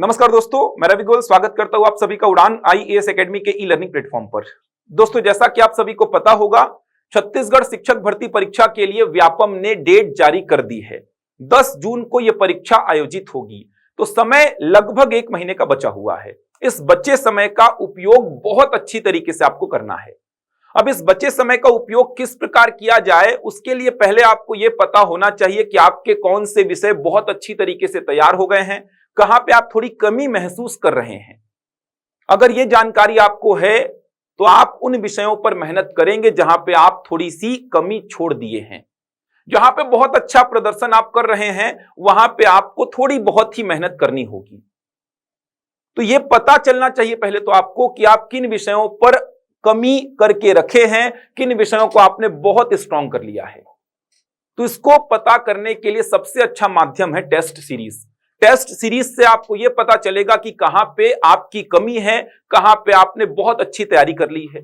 नमस्कार दोस्तों, मैं रवि गोयल स्वागत करता हूं आप सभी का उड़ान आईएएस एकेडमी के ई लर्निंग प्लेटफॉर्म पर। दोस्तों, जैसा कि आप सभी को पता होगा, छत्तीसगढ़ शिक्षक भर्ती परीक्षा के लिए व्यापम ने डेट जारी कर दी है। 10 जून को यह परीक्षा आयोजित होगी, तो समय लगभग 1 महीने का बचा हुआ है। इस बचे समय का उपयोग बहुत अच्छी तरीके से आपको करना है। अब इस बचे समय का उपयोग किस प्रकार किया जाए, उसके लिए पहले आपको यह पता होना चाहिए कि आपके कौन से विषय बहुत अच्छी तरीके से तैयार हो गए हैं, कहां पे आप थोड़ी कमी महसूस कर रहे हैं। अगर यह जानकारी आपको है तो आप उन विषयों पर मेहनत करेंगे जहां पे आप थोड़ी सी कमी छोड़ दिए हैं। जहां पे बहुत अच्छा प्रदर्शन आप कर रहे हैं, वहां पे आपको थोड़ी बहुत ही मेहनत करनी होगी। तो यह पता चलना चाहिए पहले तो आपको कि आप किन विषयों पर कमी करके रखे हैं, किन विषयों को आपने बहुत स्ट्रांग कर लिया है। तो इसको पता करने के लिए सबसे अच्छा माध्यम है टेस्ट सीरीज। टेस्ट सीरीज से आपको यह पता चलेगा कि कहां पे आपकी कमी है, कहां पे आपने बहुत अच्छी तैयारी कर ली है।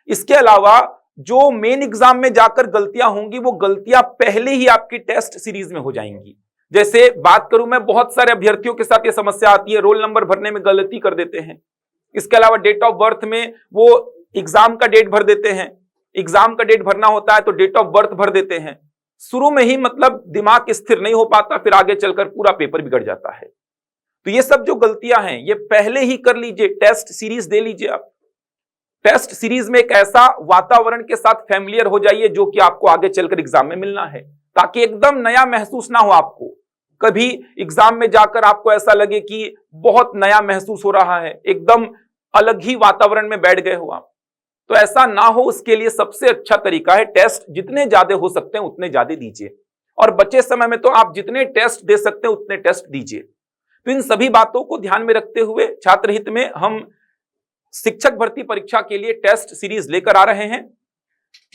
इसके अलावा जो मेन एग्जाम में जाकर गलतियां होंगी, वो गलतियां पहले ही आपकी टेस्ट सीरीज में हो जाएंगी। जैसे बात करूं मैं, बहुत सारे अभ्यर्थियों के साथ यह समस्या आती है, रोल नंबर भरने में गलती कर देते हैं। इसके अलावा डेट ऑफ बर्थ में वो एग्जाम का डेट भर देते हैं, एग्जाम का डेट भरना होता है तो डेट ऑफ बर्थ भर देते हैं। शुरू में ही मतलब दिमाग स्थिर नहीं हो पाता, फिर आगे चलकर पूरा पेपर बिगड़ जाता है। तो ये सब जो गलतियां हैं, ये पहले ही कर लीजिए, टेस्ट सीरीज दे लीजिए आप। टेस्ट सीरीज में एक ऐसा वातावरण के साथ फैमिलियर हो जाइए जो कि आपको आगे चलकर एग्जाम में मिलना है, ताकि एकदम नया महसूस ना हो आपको। कभी एग्जाम में जाकर आपको ऐसा लगे कि बहुत नया महसूस हो रहा है, एकदम अलग ही वातावरण में बैठ गए हो आप। तो ऐसा ना हो, उसके लिए सबसे अच्छा तरीका है टेस्ट जितने ज्यादा हो सकते हैं उतने ज्यादा दीजिए, और बचे समय में तो आप जितने टेस्ट दे सकते हैं उतने टेस्ट दीजिए। तो इन सभी बातों को ध्यान में रखते हुए छात्र हित में हम शिक्षक भर्ती परीक्षा के लिए टेस्ट सीरीज लेकर आ रहे हैं।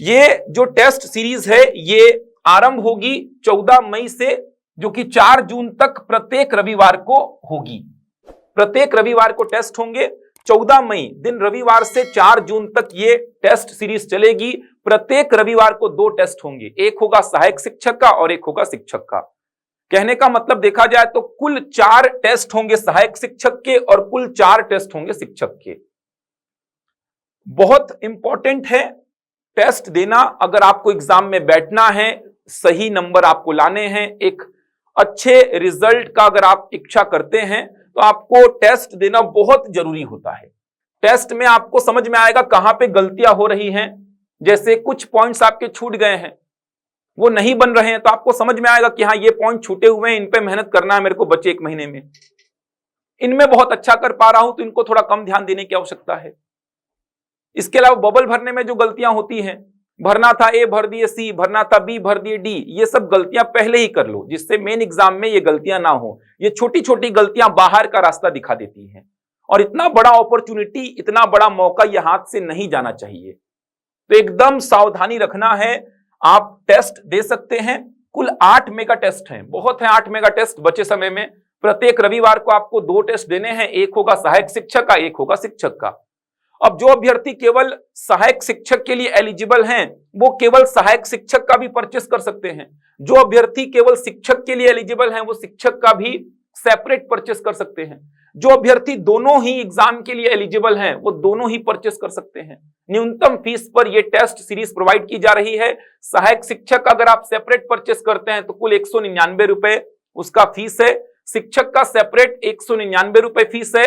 ये जो टेस्ट सीरीज है, ये आरंभ होगी 14 मई से, जो कि 4 जून तक प्रत्येक रविवार को होगी। प्रत्येक रविवार को टेस्ट होंगे। 14 मई दिन रविवार से 4 जून तक ये टेस्ट सीरीज चलेगी। प्रत्येक रविवार को 2 टेस्ट होंगे, एक होगा सहायक शिक्षक का और एक होगा शिक्षक का। कहने का मतलब देखा जाए तो कुल 4 टेस्ट होंगे सहायक शिक्षक के और कुल 4 टेस्ट होंगे शिक्षक के। बहुत इंपॉर्टेंट है टेस्ट देना। अगर आपको एग्जाम में बैठना है, सही नंबर आपको लाने हैं, एक अच्छे रिजल्ट का अगर आप इच्छा करते हैं, तो आपको टेस्ट देना बहुत जरूरी होता है। टेस्ट में आपको समझ में आएगा कहां पे गलतियां हो रही हैं। जैसे कुछ पॉइंट्स आपके छूट गए हैं, वो नहीं बन रहे हैं, तो आपको समझ में आएगा कि हाँ, ये पॉइंट छूटे हुए हैं, इन पे मेहनत करना है मेरे को बचे 1 महीने में। इनमें बहुत अच्छा कर पा रहा हूं तो इनको थोड़ा कम ध्यान देने की आवश्यकता है। इसके अलावा बबल भरने में जो गलतियां होती हैं, भरना था ए भर दिए सी, भरना था बी भर दिए डी, ये सब गलतियां पहले ही कर लो, जिससे मेन एग्जाम में ये गलतियां ना हो। ये छोटी छोटी गलतियां बाहर का रास्ता दिखा देती हैं, और इतना बड़ा अपॉर्चुनिटी, इतना बड़ा मौका ये हाथ से नहीं जाना चाहिए। तो एकदम सावधानी रखना है। आप टेस्ट दे सकते हैं। कुल 8 मेगा टेस्ट हैं, बहुत है 8 मेगा टेस्ट बचे समय में। प्रत्येक रविवार को आपको 2 टेस्ट देने हैं, एक होगा सहायक शिक्षक का, एक होगा शिक्षक का। अब जो अभ्यर्थी केवल सहायक शिक्षक के लिए एलिजिबल हैं, वो केवल सहायक शिक्षक का भी परचेस कर सकते हैं। जो अभ्यर्थी केवल शिक्षक के लिए एलिजिबल हैं, वो शिक्षक का भी सेपरेट परचेस कर सकते हैं। जो अभ्यर्थी दोनों ही एग्जाम के लिए एलिजिबल हैं, वो दोनों ही परचेस कर सकते हैं। न्यूनतम फीस पर यह टेस्ट सीरीज प्रोवाइड की जा रही है। सहायक शिक्षक अगर आप सेपरेट परचेस करते हैं तो कुल 199 रुपए उसका फीस है। शिक्षक का सेपरेट 199 रुपए फीस है।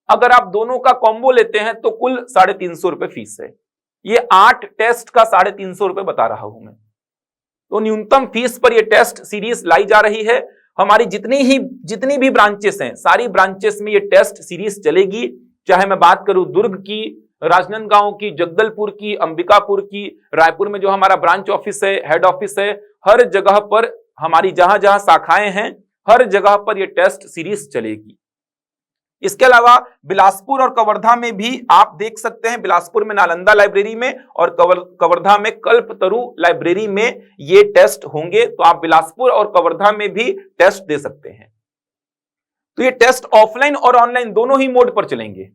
अगर आप दोनों का कॉम्बो लेते हैं तो कुल 350 रुपए फीस है। ये 8 टेस्ट का 350 रुपए बता रहा हूं मैं। तो न्यूनतम फीस पर यह टेस्ट सीरीज लाई जा रही है। हमारी जितनी भी ब्रांचेस हैं, सारी ब्रांचेस में ये टेस्ट सीरीज चलेगी। चाहे मैं बात करूं दुर्ग की, राजनांदगांव की, जगदलपुर की, अंबिकापुर की, रायपुर में जो हमारा ब्रांच ऑफिस है, हेड ऑफिस है, हर जगह पर हमारी जहां जहां शाखाएं हैं, हर जगह पर यह टेस्ट सीरीज चलेगी। इसके अलावा बिलासपुर और कवर्धा में भी आप देख सकते हैं। बिलासपुर में नालंदा लाइब्रेरी में और कवर्धा में कल्पतरु लाइब्रेरी में ये टेस्ट होंगे। तो आप बिलासपुर और कवर्धा में भी टेस्ट दे सकते हैं। तो ये टेस्ट ऑफलाइन और ऑनलाइन दोनों ही मोड पर चलेंगे।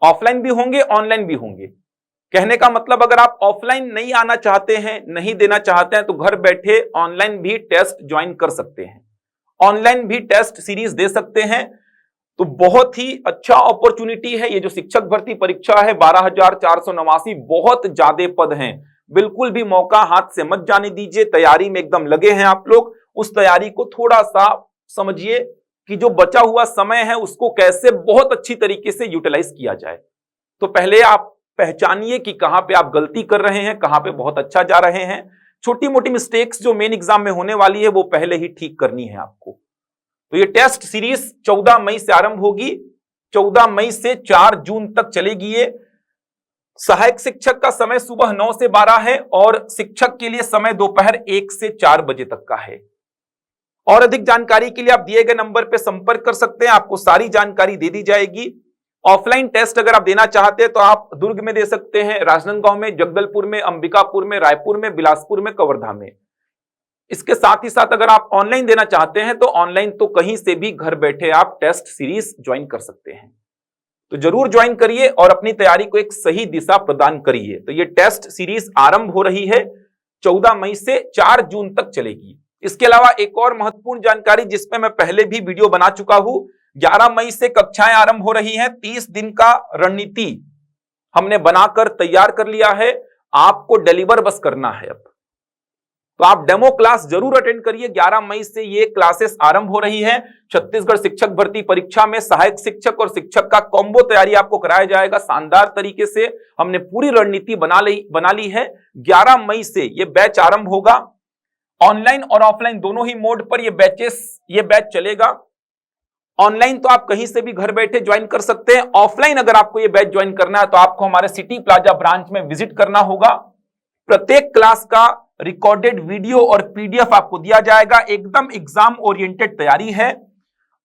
ऑफलाइन भी होंगे, ऑनलाइन भी होंगे। कहने का मतलब अगर आप ऑफलाइन नहीं आना चाहते हैं, नहीं देना चाहते हैं, तो घर बैठे ऑनलाइन भी टेस्ट ज्वाइन कर सकते हैं, ऑनलाइन भी टेस्ट सीरीज दे सकते हैं। तो बहुत ही अच्छा अपॉर्चुनिटी है। ये जो शिक्षक भर्ती परीक्षा है 12,489, बहुत ज्यादा पद हैं। बिल्कुल भी मौका हाथ से मत जाने दीजिए। तैयारी में एकदम लगे हैं आप लोग। उस तैयारी को थोड़ा सा समझिए कि जो बचा हुआ समय है उसको कैसे बहुत अच्छी तरीके से यूटिलाइज किया जाए। तो पहले आप पहचानिए कि कहां पे आप गलती कर रहे हैं, कहां पे बहुत अच्छा जा रहे हैं। छोटी मोटी मिस्टेक्स जो मेन एग्जाम में होने वाली है वो पहले ही ठीक करनी है आपको। तो ये टेस्ट सीरीज 14 मई से आरंभ होगी, 14 मई से 4 जून तक चलेगी। ये सहायक शिक्षक का समय सुबह 9 से 12 है और शिक्षक के लिए समय दोपहर 1 से 4 बजे तक का है। और अधिक जानकारी के लिए आप दिए गए नंबर पर संपर्क कर सकते हैं, आपको सारी जानकारी दे दी जाएगी। ऑफलाइन टेस्ट अगर आप देना चाहते हैं तो आप दुर्ग में दे सकते हैं, राजनांदगांव में, जगदलपुर में, अंबिकापुर में, रायपुर में, बिलासपुर में, कवर्धा में। इसके साथ ही साथ अगर आप ऑनलाइन देना चाहते हैं तो ऑनलाइन तो कहीं से भी घर बैठे आप टेस्ट सीरीज ज्वाइन कर सकते हैं। तो जरूर ज्वाइन करिए और अपनी तैयारी को एक सही दिशा प्रदान करिए। तो ये टेस्ट सीरीज आरंभ हो रही है, 14 मई से 4 जून तक चलेगी। इसके अलावा एक और महत्वपूर्ण जानकारी जिसपे मैं पहले भी वीडियो बना चुका हूं, 11 मई से कक्षाएं आरंभ हो रही हैं। 30 दिन का रणनीति हमने बनाकर तैयार कर लिया है, आपको डिलीवर बस करना है अब। तो आप डेमो क्लास जरूर अटेंड करिए। 11 मई से ये क्लासेस आरंभ हो रही है। छत्तीसगढ़ शिक्षक भर्ती परीक्षा में सहायक शिक्षक और शिक्षक का कॉम्बो तैयारी आपको कराया जाएगा शानदार तरीके से। हमने पूरी रणनीति बना ली है। 11 मई से ये बैच आरंभ होगा। ऑनलाइन और ऑफलाइन दोनों ही मोड पर ये बैच चलेगा। ऑनलाइन तो आप कहीं से भी घर बैठे ज्वाइन कर सकते हैं। ऑफलाइन अगर आपको ये बैच ज्वाइन करना है तो आपको हमारे सिटी प्लाजा ब्रांच में विजिट करना होगा। प्रत्येक क्लास का रिकॉर्डेड वीडियो और पीडीएफ आपको दिया जाएगा। एकदम एग्जाम ओरिएंटेड तैयारी है।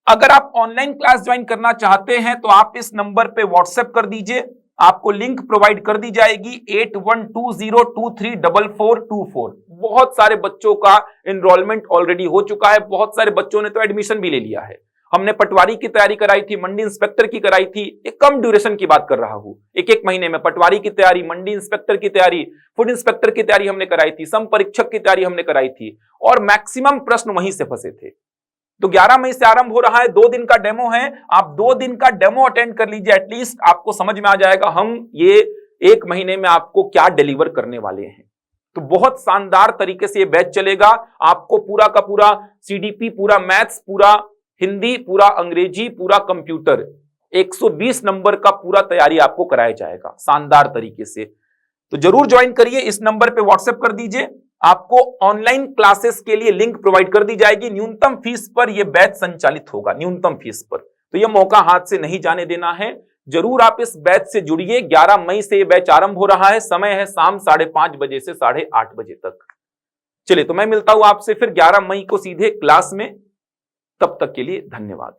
अगर आप ऑनलाइन क्लास ज्वाइन करना चाहते हैं तो आप इस नंबर पे व्हाट्सएप कर दीजिए, आपको लिंक प्रोवाइड कर दी जाएगी 8120234424। बहुत सारे बच्चों का एनरोलमेंट ऑलरेडी हो चुका है, बहुत सारे बच्चों ने तो एडमिशन भी ले लिया है। हमने पटवारी की तैयारी कराई थी, मंडी इंस्पेक्टर की कराई थी। एक कम ड्यूरेशन की बात कर रहा हूं, एक महीने में पटवारी की तैयारी, मंडी इंस्पेक्टर की तैयारी, फूड इंस्पेक्टर की तैयारी हमने कराई थी, सम परीक्षक की तैयारी हमने कराई थी और मैक्सिमम प्रश्न वहीं से फंसे थे। तो 11 मई से आरंभ हो रहा है, 2 दिन का डेमो है। आप 2 दिन का डेमो अटेंड कर लीजिए, एटलीस्ट आपको समझ में आ जाएगा हम ये 1 महीने में आपको क्या डिलीवर करने वाले हैं। तो बहुत शानदार तरीके से ये बैच चलेगा। आपको पूरा का पूरा सीडीपी, पूरा मैथ्स, पूरा हिंदी, पूरा अंग्रेजी, पूरा कंप्यूटर, 120 नंबर का पूरा तैयारी आपको कराया जाएगा शानदार तरीके से। तो जरूर ज्वाइन करिए। इस नंबर पे व्हाट्सएप कर दीजिए, आपको ऑनलाइन क्लासेस के लिए लिंक प्रोवाइड कर दी जाएगी। न्यूनतम फीस पर यह बैच संचालित होगा, न्यूनतम फीस पर। तो यह मौका हाथ से नहीं जाने देना है। जरूर आप इस बैच से जुड़िए। 11 मई से यह बैच आरंभ हो रहा है। समय है शाम 5:30 बजे से 8:30 बजे तक। चलिए, तो मैं मिलता हूं आपसे फिर 11 मई को सीधे क्लास में। तब तक के लिए धन्यवाद।